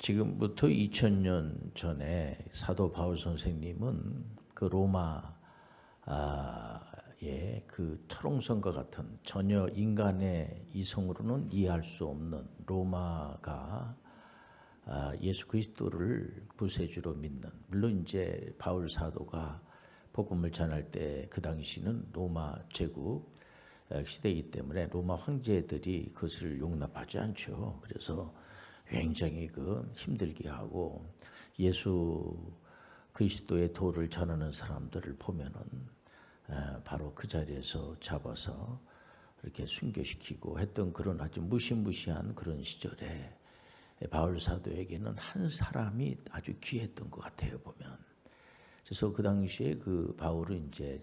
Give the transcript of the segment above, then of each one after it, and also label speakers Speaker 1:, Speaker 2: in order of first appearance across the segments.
Speaker 1: 지금부터 2000년 전에 사도 바울 선생님은 그 로마의 그 철옹성과 같은 전혀 인간의 이성으로는 이해할 수 없는 로마가 예수 그리스도를 구세주로 믿는, 물론 이제 바울 사도가 복음을 전할 때 그 당시는 로마 제국 시대이기 때문에 로마 황제들이 그것을 용납하지 않죠. 그래서 굉장히 힘들게 하고 예수 그리스도의 도를 전하는 사람들을 보면은 바로 그 자리에서 잡아서 이렇게 순교시키고 했던 그런 아주 무시무시한 그런 시절에 바울 사도에게는 한 사람이 아주 귀했던 것 같아요, 보면. 그래서 그 당시에 그 바울은 이제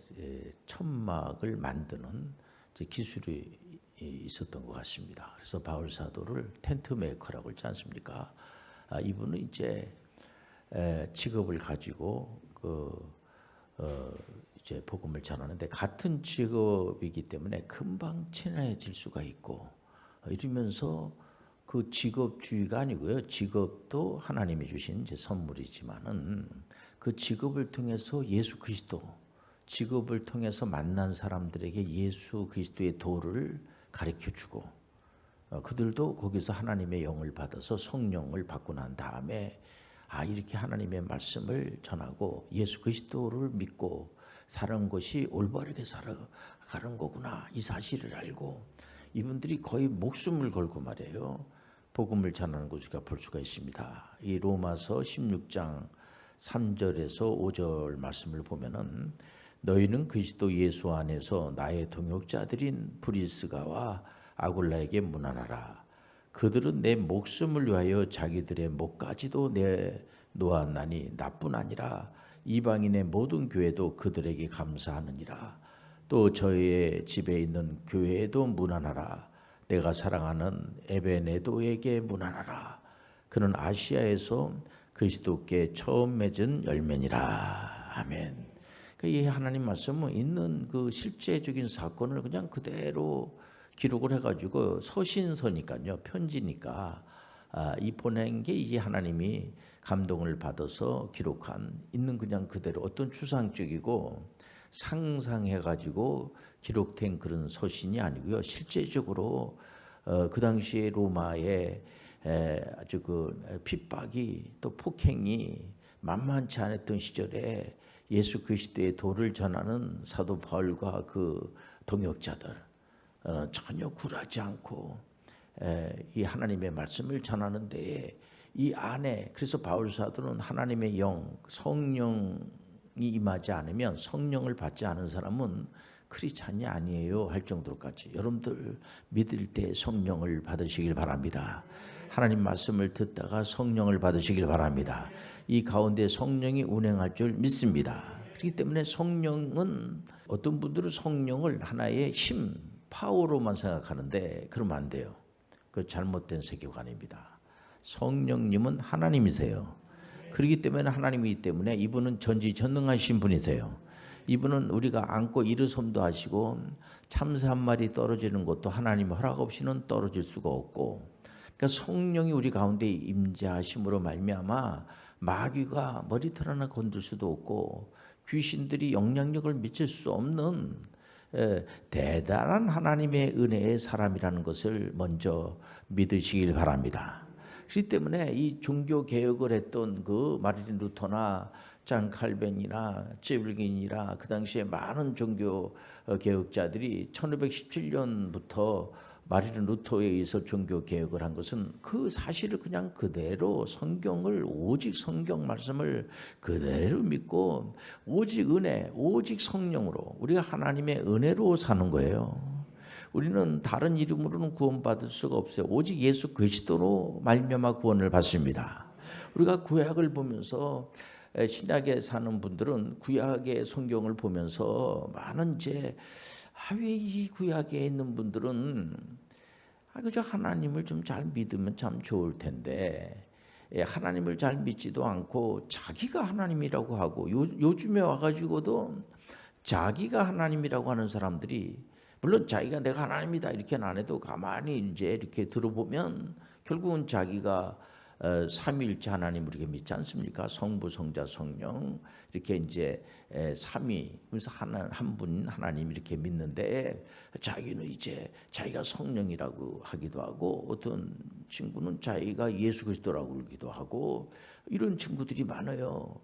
Speaker 1: 천막을 만드는 이제 기술이 있었던 것 같습니다. 그래서 바울 사도를 텐트 메이커라고 하지 않습니까? 이분은 이제 직업을 가지고 이제 복음을 전하는데 같은 직업이기 때문에 금방 친해질 수가 있고 이러면서 그 직업주의가 아니고요. 직업도 하나님이 주신 이제 선물이지만은 그 직업을 통해서 예수 그리스도, 직업을 통해서 만난 사람들에게 예수 그리스도의 도를 가르쳐주고 그들도 거기서 하나님의 영을 받아서 성령을 받고 난 다음에 이렇게 하나님의 말씀을 전하고 예수 그리스도를 믿고 사는 것이 올바르게 살아가는 거구나, 이 사실을 알고 이분들이 거의 목숨을 걸고 말이에요, 복음을 전하는 것을 우리가 볼 수가 있습니다. 이 로마서 16장 3절에서 5절 말씀을 보면은 너희는 그리스도 예수 안에서 나의 동역자들인 브리스가와 아굴라에게 문안하라. 그들은 내 목숨을 위하여 자기들의 목까지도 내놓았나니 나뿐 아니라 이방인의 모든 교회도 그들에게 감사하느니라. 또 저희의 집에 있는 교회에도 문안하라. 내가 사랑하는 에베네도에게 문안하라. 그는 아시아에서 그리스도께 처음 맺은 열매니라. 아멘. 이 하나님 말씀은 있는 그 실제적인 사건을 그냥 그대로 기록을 해가지고 서신서니까요, 편지니까 이 보낸 게 이제 하나님이 감동을 받아서 기록한 있는 그냥 그대로 어떤 추상적이고 상상해가지고 기록된 그런 서신이 아니고요, 실제적으로 그 당시에 로마의 아주 그 핍박이 또 폭행이 만만치 않았던 시절에 예수 그리스도의 도를 전하는 사도 바울과 그 동역자들 전혀 굴하지 않고 이 하나님의 말씀을 전하는 데에 이 안에, 그래서 바울 사도는 하나님의 영, 성령이 임하지 않으면, 성령을 받지 않은 사람은 크리스찬이 아니에요 할 정도로까지 여러분들 믿을 때 성령을 받으시길 바랍니다. 하나님 말씀을 듣다가 성령을 받으시길 바랍니다. 이 가운데 성령이 운행할 줄 믿습니다. 그렇기 때문에 성령은, 어떤 분들은 성령을 하나의 힘, 파워로만 생각하는데 그러면 안 돼요. 그 잘못된 세계관입니다. 성령님은 하나님이세요. 그렇기 때문에 하나님이기 때문에 이분은 전지전능하신 분이세요. 이분은 우리가 안고 일어섬도 하시고 참새 한 마리 떨어지는 것도 하나님의 허락 없이는 떨어질 수가 없고, 그러니까 성령이 우리 가운데 임재하심으로 말미암아 마귀가 머리털 하나 건들 수도 없고 귀신들이 영향력을 미칠 수 없는 대단한 하나님의 은혜의 사람이라는 것을 먼저 믿으시길 바랍니다. 그렇기 때문에 이 종교 개혁을 했던 그 마르틴 루터나 잔 칼벤이나 쯔빌긴이나 그 당시에 많은 종교 개혁자들이 1517년부터 마르틴 루터에 의해서 종교 개혁을 한 것은 그 사실을 그냥 그대로 성경을, 오직 성경 말씀을 그대로 믿고 오직 은혜, 오직 성령으로 우리가 하나님의 은혜로 사는 거예요. 우리는 다른 이름으로는 구원받을 수가 없어요. 오직 예수 그리스도로 말미암아 구원을 받습니다. 우리가 구약을 보면서, 신약에 사는 분들은 구약의 성경을 보면서 많은 이제 왜 이 구약에 있는 분들은 그저 하나님을 좀 잘 믿으면 참 좋을 텐데 하나님을 잘 믿지도 않고 자기가 하나님이라고 하고, 요즘에 와가지고도 자기가 하나님이라고 하는 사람들이, 물론 자기가 내가 하나님이다 이렇게는 안 해도 가만히 이제 이렇게 들어보면 결국은 자기가 삼위일체 하나님 우리가 믿지 않습니까? 성부, 성자, 성령 이렇게 이제 삼위, 그래서 한 분 하나님 이렇게 믿는데 자기는 이제 자기가 성령이라고 하기도 하고 어떤 친구는 자기가 예수 그리스도라고 그러기도 하고 이런 친구들이 많아요.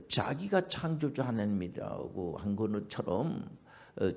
Speaker 1: 자기가 창조주 하나님이라고 한 것처럼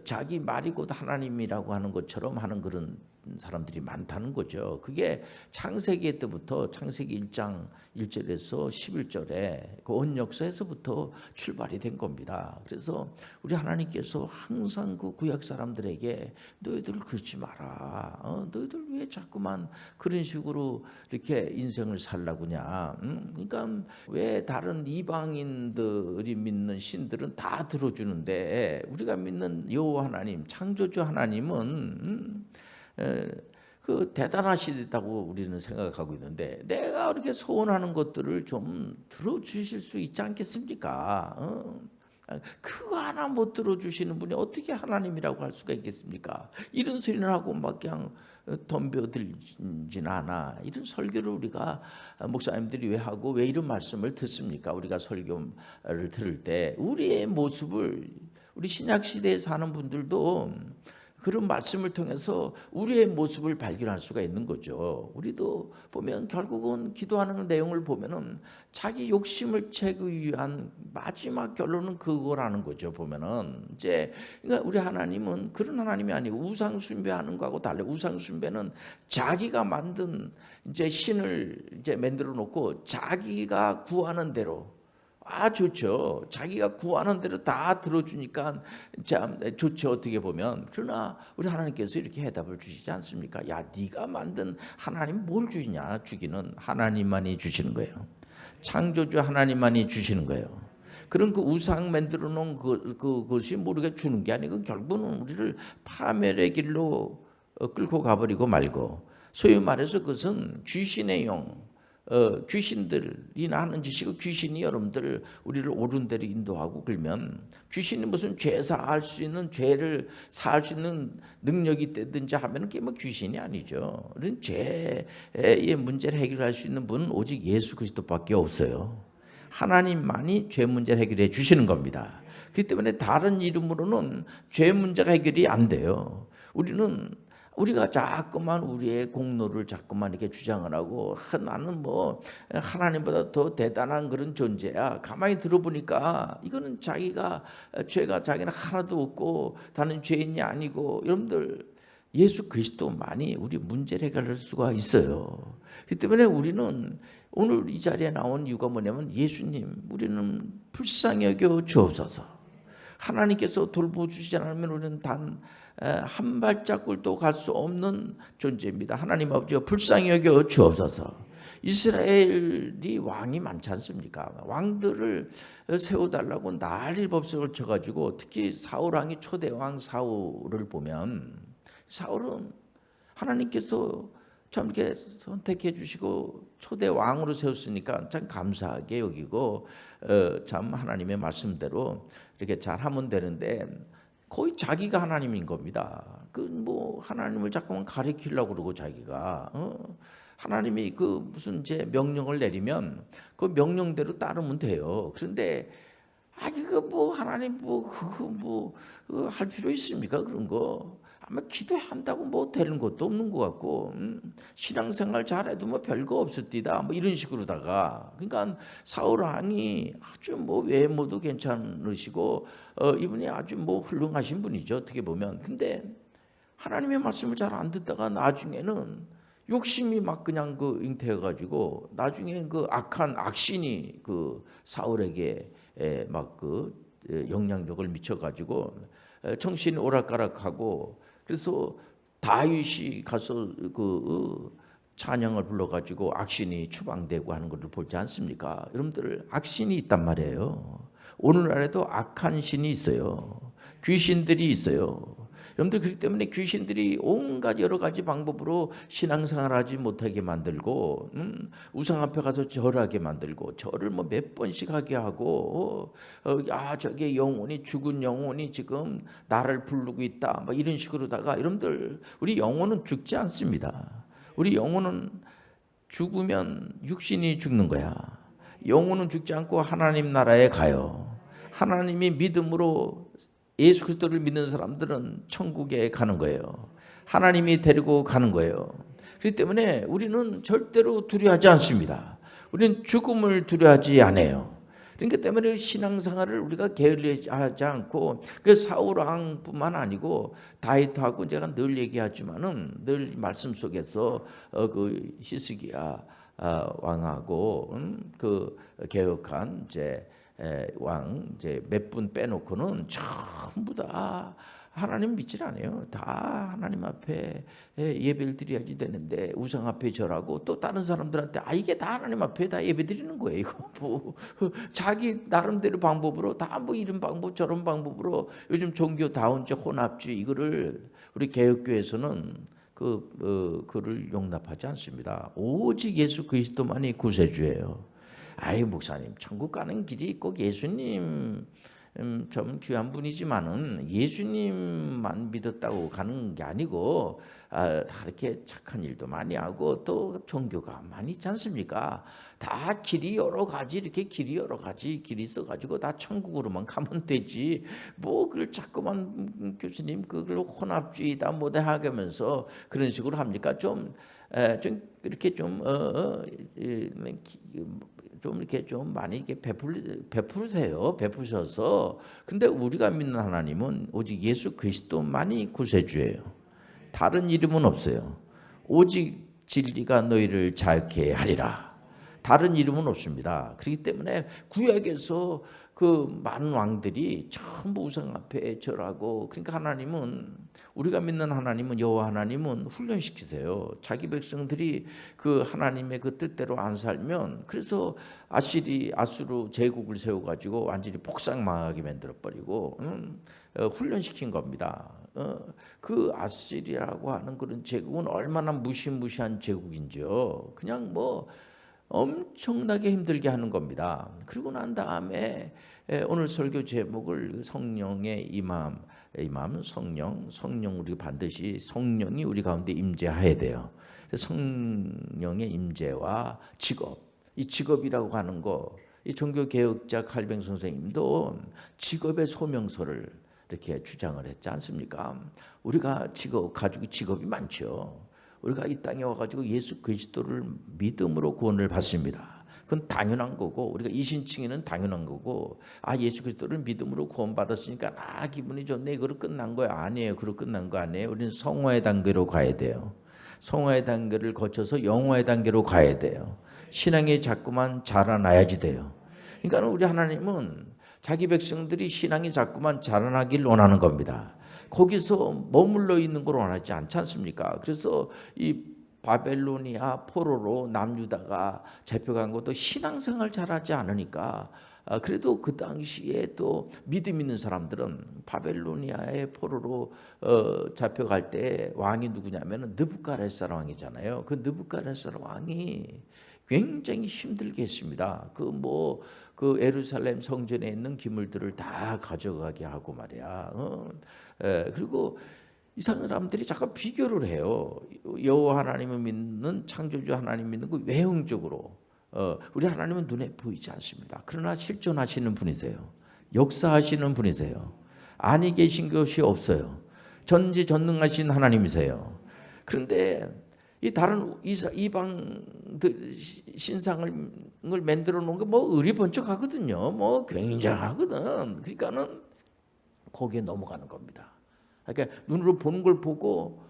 Speaker 1: 자기 말이 곧 하나님이라고 하는 것처럼 하는 그런 사람들이 많다는 거죠. 그게 창세기 때부터 창세기 1장 1절에서 11절에 그 온 역사에서부터 출발이 된 겁니다. 그래서 우리 하나님께서 항상 그 구약 사람들에게 너희들 그러지 마라. 너희들 왜 자꾸만 그런 식으로 이렇게 인생을 살라고냐. 그러니까 왜 다른 이방인들이 믿는 신들은 다 들어주는데 우리가 믿는 여호와 하나님, 창조주 하나님은 그 대단하시다고 우리는 생각하고 있는데 내가 이렇게 소원하는 것들을 좀 들어주실 수 있지 않겠습니까? 그거 하나 못 들어주시는 분이 어떻게 하나님이라고 할 수가 있겠습니까? 이런 소리를 하고 막 그냥 덤벼들지는 않아. 이런 설교를 우리가 목사님들이 왜 하고 왜 이런 말씀을 듣습니까? 우리가 설교를 들을 때 우리의 모습을 우리 신약 시대에 사는 분들도 그런 말씀을 통해서 우리의 모습을 발견할 수가 있는 거죠. 우리도 보면 결국은 기도하는 내용을 보면은 자기 욕심을 채우기 위한 마지막 결론은 그거라는 거죠. 보면은 이제 그러니까 우리 하나님은 그런 하나님이 아니고 우상 숭배하는 거하고 달라. 우상 숭배는 자기가 만든 이제 신을 이제 만들어 놓고 자기가 구하는 대로. 좋죠. 자기가 구하는 대로 다 들어주니까 참 좋죠. 어떻게 보면. 그러나 우리 하나님께서 이렇게 해답을 주시지 않습니까? 야, 네가 만든 하나님 뭘 주냐? 주기는 하나님만이 주시는 거예요. 창조주 하나님만이 주시는 거예요. 그런 그 우상 만들어 놓은 그것이 우리가 주는 게 아니고 결국은 우리를 파멸의 길로 끌고 가버리고 말고 소위 말해서 그것은 귀신의 영, 귀신들이 하는 짓이고 귀신이 여러분들을 우리를 옳은 대로 인도하고 그러면 귀신이 무슨 죄 사할 수 있는 죄를 사할 수 있는 능력이 있다든지 하면 그게 뭐 귀신이 아니죠. 그런 죄의 문제를 해결할 수 있는 분은 오직 예수 그리스도밖에 없어요. 하나님만이 죄 문제를 해결해 주시는 겁니다. 그렇기 때문에 다른 이름으로는 죄 문제가 해결이 안 돼요. 우리가 자꾸만 우리의 공로를 자꾸만 이렇게 주장을 하고 나는 뭐 하나님보다 더 대단한 그런 존재야. 가만히 들어보니까 이거는 자기가 죄가 자기는 하나도 없고 다른 죄인이 아니고 여러분들 예수 그리스도만이 우리 문제를 해결할 수가 있어요. 그렇기 때문에 우리는 오늘 이 자리에 나온 이유가 뭐냐면 예수님 우리는 불쌍히 여겨 주옵소서. 하나님께서 돌보주시지 않으면 우리는 단 한 발자국도 갈 수 없는 존재입니다. 하나님 아버지가 불쌍히 여겨 주옵소서. 이스라엘이 왕이 많지 않습니까? 왕들을 세워달라고 난리 법석을 쳐가지고 특히 사울 왕이 초대 왕 사울을 보면 사울은 하나님께서 참 이렇게 선택해 주시고 초대 왕으로 세웠으니까 참 감사하게 여기고 참 하나님의 말씀대로 이렇게 잘하면 되는데 거의 자기가 하나님인 겁니다. 그 뭐 하나님을 자꾸만 가리키려고 그러고 자기가 하나님이 그 무슨 이제 명령을 내리면 그 명령대로 따르면 돼요. 그런데 그거 뭐 하나님 뭐 그거 뭐 할 필요 있습니까? 그런 거 아마 기도한다고 뭐 되는 것도 없는 것 같고 신앙생활 잘해도 뭐 별거 없었디다 뭐 이런 식으로다가 그러니까 사울 왕이 아주 뭐 외모도 괜찮으시고 이분이 아주 뭐 훌륭하신 분이죠 어떻게 보면. 근데 하나님의 말씀을 잘 안 듣다가 나중에는 욕심이 막 그냥 그 잉태해가지고 나중에 그 악한 악신이 그 사울에게 막 그 영향력을 미쳐가지고 정신이 오락가락하고 그래서 다윗이 가서 그 찬양을 불러가지고 악신이 추방되고 하는 것을 보지 않습니까? 여러분들 악신이 있단 말이에요. 오늘날에도 악한 신이 있어요. 귀신들이 있어요. 여러분들 그렇기 때문에 귀신들이 온갖 여러 가지 방법으로 신앙생활하지 못하게 만들고 우상 앞에 가서 절하게 만들고 절을 뭐 몇 번씩 하게 하고 저게 영혼이 죽은 영혼이 지금 나를 부르고 있다 막 이런 식으로다가 여러분들 우리 영혼은 죽지 않습니다. 우리 영혼은 죽으면 육신이 죽는 거야. 영혼은 죽지 않고 하나님 나라에 가요. 하나님이 믿음으로 예수 그리스도를 믿는 사람들은 천국에 가는 거예요. 하나님이 데리고 가는 거예요. 그렇기 때문에 우리는 절대로 두려워하지 않습니다. 우리는 죽음을 두려워하지 않아요. 그러니까 때문에 신앙생활을 우리가 게을리하지 않고 그 사울 왕뿐만 아니고 다윗하고 제가 늘 얘기하지만은 늘 말씀 속에서 그 히스기야 왕하고 그 개혁한 이제 왕 이제 몇 분 빼놓고는 전부 다 하나님 믿질 않아요. 다 하나님 앞에 예배를 드려야지 되는데 우상 앞에 절하고 또 다른 사람들한테 이게 다 하나님 앞에 다 예배 드리는 거예요. 이거 뭐 자기 나름대로 방법으로 다 뭐 이런 방법 저런 방법으로 요즘 종교 다운주의 혼합주의 이거를 우리 개혁교회에서는 그를 용납하지 않습니다. 오직 예수 그리스도만이 구세주예요. 목사님 천국 가는 길이 꼭 예수님 좀 귀한 분이지만은 예수님만 믿었다고 가는 게 아니고 다 이렇게 착한 일도 많이 하고 또 종교가 많이 있지 않습니까? 다 길이 여러 가지 이렇게 길이 여러 가지 길이 있어가지고 다 천국으로만 가면 되지 뭐 그걸 자꾸만 교수님 그걸 혼합주의다 뭐다 하면서 그런 식으로 합니까? 좀 이렇게 좀 이렇게 좀 많이 이렇게 베푸셔서. 근데 우리가 믿는 하나님은 오직 예수 그리스도만이 구세주예요. 다른 이름은 없어요. 오직 진리가 너희를 자유케 하리라. 다른 이름은 없습니다. 그렇기 때문에 구약에서 그 많은 왕들이 전부 우상 앞에 절하고 그러니까 하나님은 우리가 믿는 하나님은 여호와 하나님은 훈련시키세요. 자기 백성들이 그 하나님의 그 뜻대로 안 살면 그래서 아수르 제국을 세워가지고 완전히 폭삭망하게 만들어버리고 훈련시킨 겁니다. 그 아수르라고 하는 그런 제국은 얼마나 무시무시한 제국인지요. 그냥 뭐 엄청나게 힘들게 하는 겁니다. 그리고 난 다음에 오늘 설교 제목을 성령의 임함 성령 우리 반드시 성령이 우리 가운데 임재해야 돼요. 성령의 임재와 직업, 이 직업이라고 하는 거, 이 종교개혁자 칼뱅 선생님도 직업의 소명서를 이렇게 주장을 했지 않습니까? 우리가 가지고 직업이 많죠. 우리가 이 땅에 와가지고 예수 그리스도를 믿음으로 구원을 받습니다. 그건 당연한 거고 우리가 이신칭의는 당연한 거고 예수 그리스도를 믿음으로 구원받았으니까 기분이 좋네 이거로 끝난 거야. 아니에요. 그로 끝난 거 아니에요. 우리는 성화의 단계로 가야 돼요. 성화의 단계를 거쳐서 영화의 단계로 가야 돼요. 신앙이 자꾸만 자라나야지 돼요. 그러니까 우리 하나님은 자기 백성들이 신앙이 자꾸만 자라나길 원하는 겁니다. 거기서 머물러 있는 걸 원하지 않지 않습니까? 그래서 이 바벨로니아 포로로 남유다가 잡혀간 것도 신앙생활 잘하지 않으니까 그래도 그 당시에 또 믿음 있는 사람들은 바벨로니아의 포로로 잡혀갈 때 왕이 누구냐면 느부갓네살 왕이잖아요. 그 느부갓네살 왕이 굉장히 힘들게 했습니다. 그 예루살렘 성전에 있는 기물들을 다 가져가게 하고 말이야. 그리고 이 사람들이 자꾸 비교를 해요. 여호와 하나님을 믿는 창조주 하나님 믿는 거 외형적으로. 우리 하나님은 눈에 보이지 않습니다. 그러나 실존하시는 분이세요. 역사하시는 분이세요. 아니 계신 것이 없어요. 전지전능하신 하나님이세요. 그런데 이 다른 이방들 신상을 만들어 놓은 게 뭐 의리번쩍하거든요. 뭐 굉장하거든. 그러니까는 거기에 넘어가는 겁니다. 그러니까 눈으로 보는 걸 보고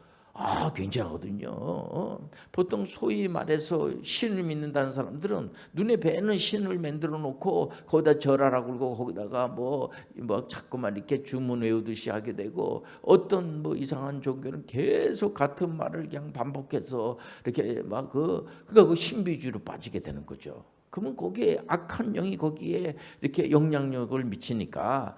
Speaker 1: 굉장하거든요. 보통 소위 말해서 신을 믿는다는 사람들은 눈에 뵈는 신을 만들어 놓고 거기다 절하라고 그러고 거기다가 뭐 자꾸만 이렇게 주문 외우듯이 하게 되고 어떤 이상한 종교는 계속 같은 말을 그냥 반복해서 이렇게 그 신비주의로 빠지게 되는 거죠. 그러면 거기에 악한 영이 거기에 이렇게 영향력을 미치니까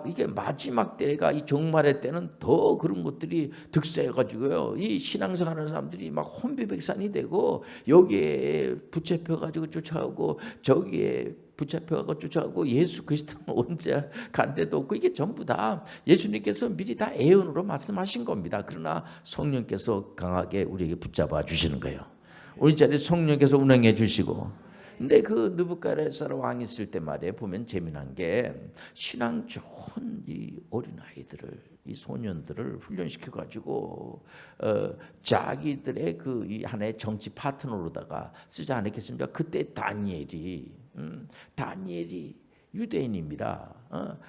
Speaker 1: 이게 마지막 때가 이 종말의 때는 더 그런 것들이 득세해가지고요. 이 신앙생활하는 사람들이 혼비백산이 되고 여기에 붙잡혀가지고 쫓아오고 저기에 붙잡혀가지고 쫓아오고 예수 그리스도는 언제 간 데도 없고 이게 전부 다 예수님께서 미리 다 예언으로 말씀하신 겁니다. 그러나 성령께서 강하게 우리에게 붙잡아 주시는 거예요. 우리 자리 성령께서 운행해 주시고. 근데 그 느부갓네살 왕 있을 때 말이에요. 보면 재미난 게 신앙 좋은 이 어린 아이들을, 이 소년들을 훈련시켜 가지고 자기들의 그 이 하나의 정치 파트너로다가 쓰지 않았겠습니까? 그때 다니엘이 유대인입니다.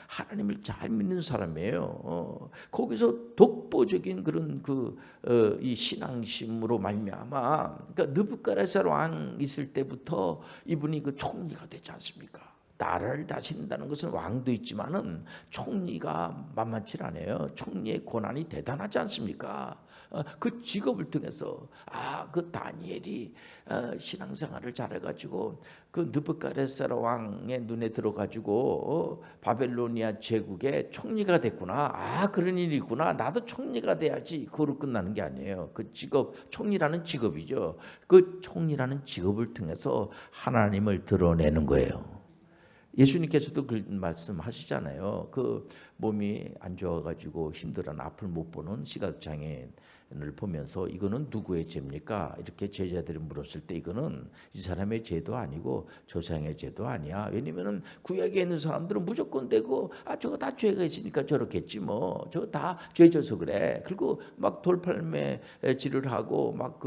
Speaker 1: 하나님을 잘 믿는 사람이에요. 거기서 독보적인 그런 이 신앙심으로 말미암아, 그러니까 느부갓네살 왕 있을 때부터 이분이 그 총리가 되지 않습니까? 나라를 다스린다는 것은 왕도 있지만은 총리가 만만치 않아요. 총리의 권한이 대단하지 않습니까? 그 직업을 통해서 그 다니엘이 신앙생활을 잘해가지고 그 느부갓네살 왕의 눈에 들어가지고 바벨로니아 제국의 총리가 됐구나. 그런 일이 있구나. 나도 총리가 돼야지. 그거로 끝나는 게 아니에요. 그 직업, 총리라는 직업이죠. 그 총리라는 직업을 통해서 하나님을 드러내는 거예요. 예수님께서도 그 말씀하시잖아요. 그 몸이 안 좋아가지고 힘들어 앞을 못 보는 시각장애인을 보면서 이거는 누구의 죄입니까? 이렇게 제자들이 물었을 때 이거는 이 사람의 죄도 아니고 조상의 죄도 아니야. 왜냐면은 구약에 있는 사람들은 무조건 되고 저거 다 죄가 있으니까 저렇겠지 뭐. 저거 다 죄져서 그래. 그리고 막 돌팔매질을 하고 막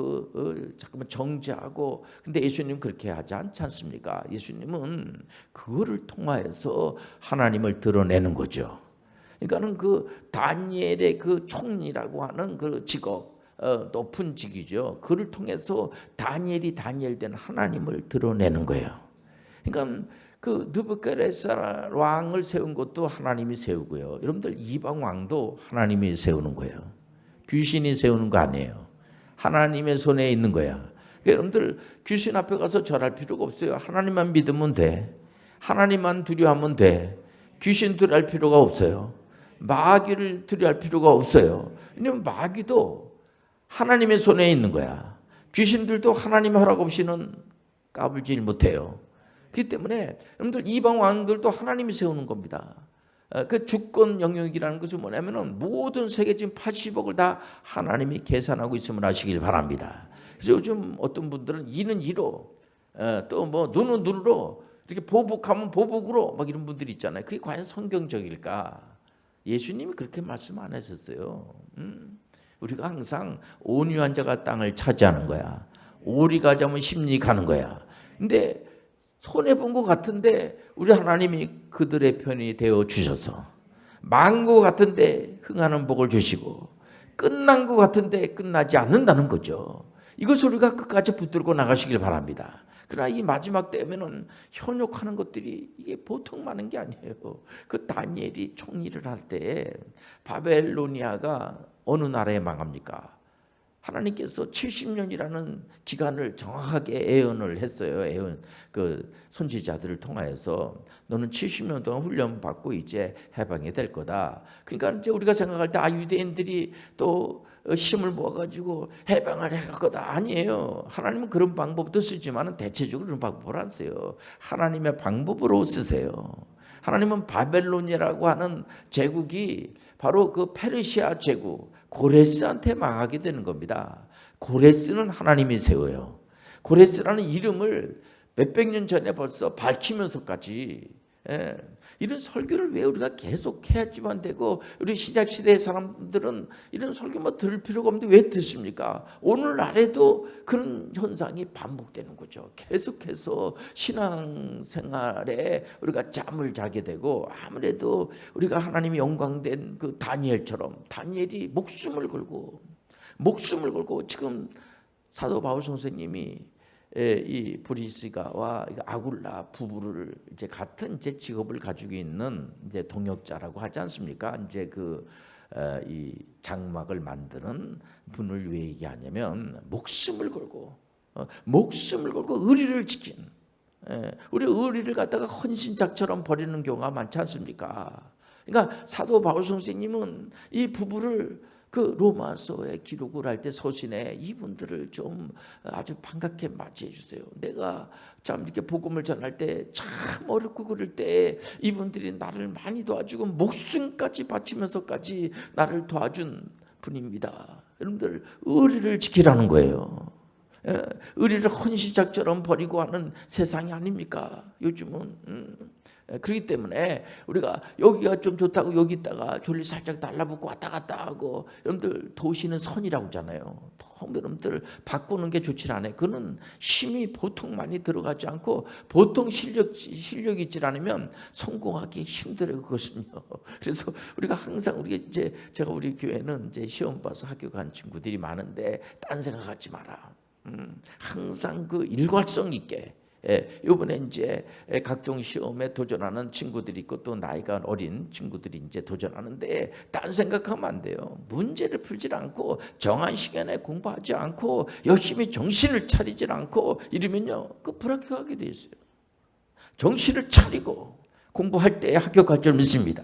Speaker 1: 잠깐만 정죄하고. 근데 예수님 그렇게 하지 않지 않습니까? 예수님은 그거를 통하여서 하나님을 드러내는 거죠. 그러니까는 그 다니엘의 그 총리라고 하는 그 직업, 높은 직이죠. 그를 통해서 다니엘이 다니엘된 하나님을 드러내는 거예요. 그러니까 그 느부갓네살 왕을 세운 것도 하나님이 세우고요. 여러분들 이방 왕도 하나님이 세우는 거예요. 귀신이 세우는 거 아니에요. 하나님의 손에 있는 거야. 그러니까 여러분들 귀신 앞에 가서 절할 필요가 없어요. 하나님만 믿으면 돼. 하나님만 두려워하면 돼. 귀신 두려워할 필요가 없어요. 마귀를 두려워할 필요가 없어요. 왜냐하면 마귀도 하나님의 손에 있는 거야. 귀신들도 하나님의 허락 없이는 까불질 못해요. 그렇기 때문에 여러분들 이방 왕들도 하나님이 세우는 겁니다. 그 주권 영역이라는 것은 뭐냐면은 모든 세계 지금 80억을 다 하나님이 계산하고 있음을 아시길 바랍니다. 그래서 요즘 어떤 분들은 이는 이로 또 뭐 눈은 눈으로 이렇게 보복하면 보복으로 막 이런 분들이 있잖아요. 그게 과연 성경적일까? 예수님이 그렇게 말씀 안 하셨어요. 우리가 항상 온유한 자가 땅을 차지하는 거야. 오리 가자면 심리 가는 거야. 근데 손해본 것 같은데 우리 하나님이 그들의 편이 되어 주셔서 망한 것 같은데 흥하는 복을 주시고 끝난 것 같은데 끝나지 않는다는 거죠. 이것을 우리가 끝까지 붙들고 나가시길 바랍니다. 그러나 이 마지막 때면은 현혹하는 것들이 이게 보통 많은 게 아니에요. 그 다니엘이 총리를 할 때 바벨로니아가 어느 나라에 망합니까? 하나님께서 70년이라는 기간을 정확하게 예언을 했어요. 그 선지자들을 통하여서 너는 70년 동안 훈련 받고 이제 해방이 될 거다. 그러니까 이제 우리가 생각할 때 유대인들이 또 힘을 모아가지고 해방을 할 거다. 아니에요. 하나님은 그런 방법도 쓰지만 대체적으로 그런 방법을 안 써요. 하나님의 방법으로 쓰세요. 하나님은 바벨론이라고 하는 제국이 바로 그 페르시아 제국 고레스한테 망하게 되는 겁니다. 고레스는 하나님이 세워요. 고레스라는 이름을 몇백 년 전에 벌써 밝히면서까지 이런 설교를 왜 우리가 계속 해야지만 되고, 우리 신약시대의 사람들은 이런 설교 뭐 들을 필요가 없는데 왜 듣습니까? 오늘날에도 그런 현상이 반복되는 거죠. 계속해서 신앙생활에 우리가 잠을 자게 되고, 아무래도 우리가 하나님이 영광된 그 다니엘처럼, 다니엘이 목숨을 걸고 지금 사도 바울 선생님이 이 브리스가와 아굴라 부부를 이제 같은 이제 직업을 가지고 있는 이제 동역자라고 하지 않습니까? 이제 이 장막을 만드는 분을 왜 얘기하냐면 목숨을 걸고 의리를 지킨, 우리 의리를 갖다가 헌신작처럼 버리는 경우가 많지 않습니까? 그러니까 사도 바울 선생님은 이 부부를 그 로마서에 기록을 할 때 서신에 이분들을 좀 아주 반갑게 맞이해 주세요. 내가 참 이렇게 복음을 전할 때 참 어렵고 그럴 때 이분들이 나를 많이 도와주고 목숨까지 바치면서까지 나를 도와준 분입니다. 여러분들 의리를 지키라는 거예요. 의리를 헌시작처럼 버리고 하는 세상이 아닙니까? 요즘은. 그렇기 때문에 우리가 여기가 좀 좋다고 여기 있다가 졸리 살짝 달라붙고 왔다 갔다 하고, 여러분들 도시는 선이라고 하잖아요. 여러분들 바꾸는 게 좋지 않아요. 그는 힘이 보통 많이 들어가지 않고 보통 실력이 있지 않으면 성공하기 힘들어요. 그것은요. 그래서 우리가 항상 제가 우리 교회는 이제 시험 봐서 학교 간 친구들이 많은데 딴 생각하지 마라. 항상 그 일관성 있게. 이번에 이제 각종 시험에 도전하는 친구들이 있고 또 나이가 어린 친구들이 이제 도전하는데 딴 생각하면 안 돼요. 문제를 풀지 않고 정한 시간에 공부하지 않고 열심히 정신을 차리지 않고 이러면요, 그 불합격하게 돼 있어요. 정신을 차리고 공부할 때 합격할 줄 믿습니다.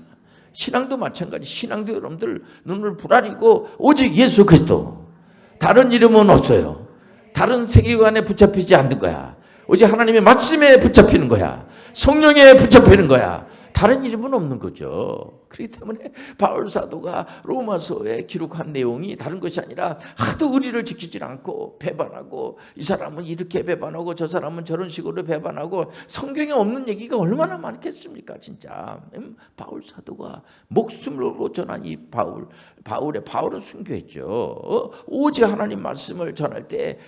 Speaker 1: 신앙도 마찬가지. 신앙도 여러분들 눈을 부라리고 오직 예수 그리스도, 다른 이름은 없어요. 다른 세계관에 붙잡히지 않는 거야. 오직 하나님의 말씀에 붙잡히는 거야. 성령에 붙잡히는 거야. 다른 이름은 없는 거죠. 그렇기 때문에 바울 사도가 로마서에 기록한 내용이 다른 것이 아니라 하도 의리를 지키지 않고 배반하고, 이 사람은 이렇게 배반하고 저 사람은 저런 식으로 배반하고, 성경에 없는 얘기가 얼마나 많겠습니까 진짜. 바울 사도가 목숨을 걸고 전한 이 바울은 순교했죠. 오직 하나님 말씀을 전할 때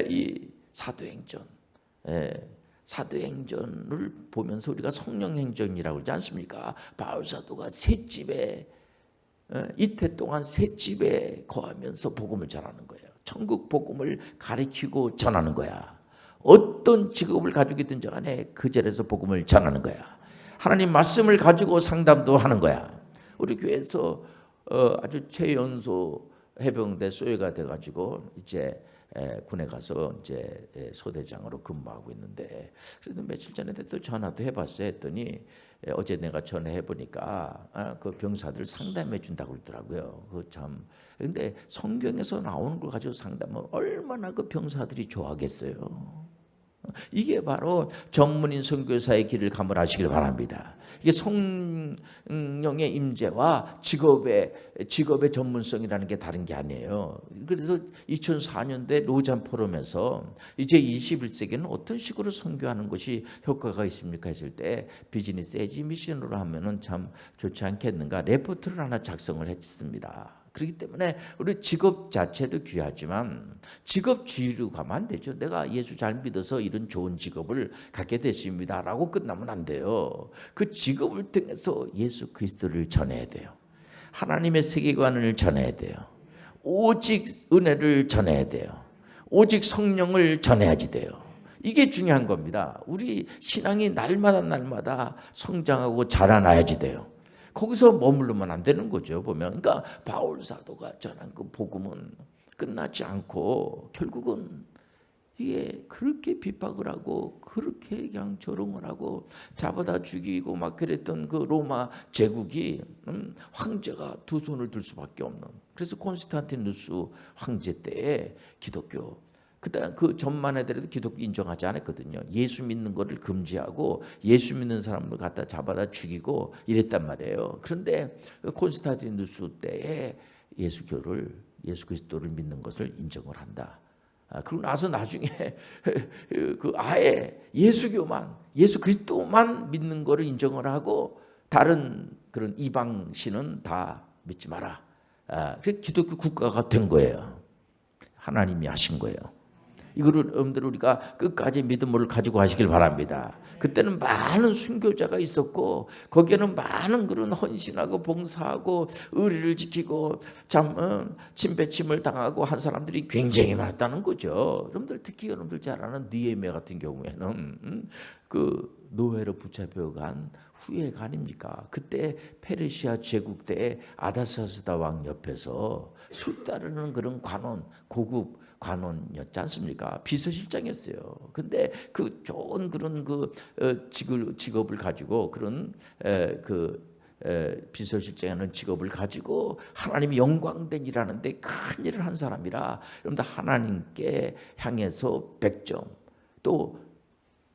Speaker 1: 이 사도행전을 보면서 우리가 성령행전이라고 그러지 않습니까? 바울 사도가 셋집에 이태 동안 셋집에 거하면서 복음을 전하는 거예요. 천국 복음을 가르치고 전하는 거야. 어떤 직업을 가지고 있든지 간에 그 자리에서 복음을 전하는 거야. 하나님 말씀을 가지고 상담도 하는 거야. 우리 교회에서 아주 최연소 해병대 소위가 돼가지고 이제 군에 가서 이제 소대장으로 근무하고 있는데, 그래도 며칠 전에 또 전화도 해봤어요. 했더니 어제 내가 전화해 보니까 그 병사들 상담해 준다고 그러더라고요. 그 참. 근데 성경에서 나오는 걸 가지고 상담하면 얼마나 그 병사들이 좋아하겠어요. 이게 바로 전문인 선교사의 길을 감을하시길 바랍니다. 이게 성령의 임재와 직업의 전문성이라는 게 다른 게 아니에요. 그래서 2004년대 로잔 포럼에서 이제 21세기는 어떤 식으로 선교하는 것이 효과가 있습니까 했을 때, 비즈니스 에지 미션으로 하면은 참 좋지 않겠는가 레포트를 하나 작성을 했습니다. 그렇기 때문에 우리 직업 자체도 귀하지만 직업주의로 가면 안 되죠. 내가 예수 잘 믿어서 이런 좋은 직업을 갖게 됐습니다라고 끝나면 안 돼요. 그 직업을 통해서 예수 그리스도를 전해야 돼요. 하나님의 세계관을 전해야 돼요. 오직 은혜를 전해야 돼요. 오직 성령을 전해야지 돼요. 이게 중요한 겁니다. 우리 신앙이 날마다 성장하고 자라나야지 돼요. 거기서 머무르면 안 되는 거죠. 보면, 그러니까 바울 사도가 전한 그 복음은 끝나지 않고 결국은 이게 그렇게 핍박을 하고 그렇게 그냥 조롱을 하고 잡아다 죽이고 막 그랬던 그 로마 제국이 황제가 두 손을 들 수밖에 없는. 그래서 콘스탄티누스 황제 때에 기독교, 그다음 그 전만 해더라도 기독교 인정하지 않았거든요. 예수 믿는 거를 금지하고 예수 믿는 사람들 갖다 잡아다 죽이고 이랬단 말이에요. 그런데 콘스탄티누스 때에 예수 그리스도를 믿는 것을 인정을 한다. 그러고 나서 나중에 그 아예 예수 그리스도만 믿는 거를 인정을 하고 다른 그런 이방 신은 다 믿지 마라. 그래서 기독교 국가가 된 거예요. 하나님이 하신 거예요. 이거를 여러분들 우리가 끝까지 믿음을 가지고 하시길 바랍니다. 그때는 많은 순교자가 있었고 거기에는 많은 그런 헌신하고 봉사하고 의리를 지키고 참 침배침을 당하고 한 사람들이 굉장히 많았다는 거죠. 여러분들 특히 여러분들 잘 아는 느헤미야 같은 경우에는 그 노예로 붙잡혀간 후예가 아닙니까? 그때 페르시아 제국 때에 아다사스다 왕 옆에서 술 따르는 그런 관원, 고급 관원이었지 않습니까? 비서실장이었어요. 근데 그 좋은 그런 직업을 가지고 그런 비서실장이라는 직업을 가지고 하나님이 영광된 일하는데 큰 일을 한 사람이라 여러분들 하나님께 향해서 100점, 또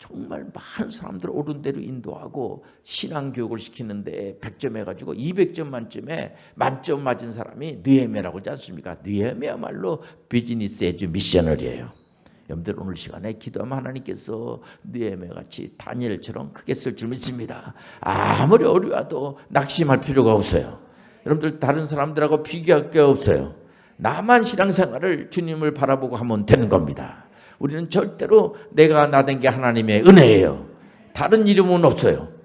Speaker 1: 정말 많은 사람들을 옳은 대로 인도하고 신앙교육을 시키는데 100점 해가지고 200점 만점에 만점 맞은 사람이 느헤미야라고 하지 않습니까? 느헤미야말로 비즈니스 에즈 미셔널이에요. 여러분들 오늘 시간에 기도하면 하나님께서 느헤미야같이 다니엘처럼 크게 쓸 줄 믿습니다. 아무리 어려워도 낙심할 필요가 없어요. 여러분들 다른 사람들하고 비교할 게 없어요. 나만 신앙생활을 주님을 바라보고 하면 되는 겁니다. 우리는 절대로 내가 나된 게 하나님의 은혜예요. 다른 이름은 없어요.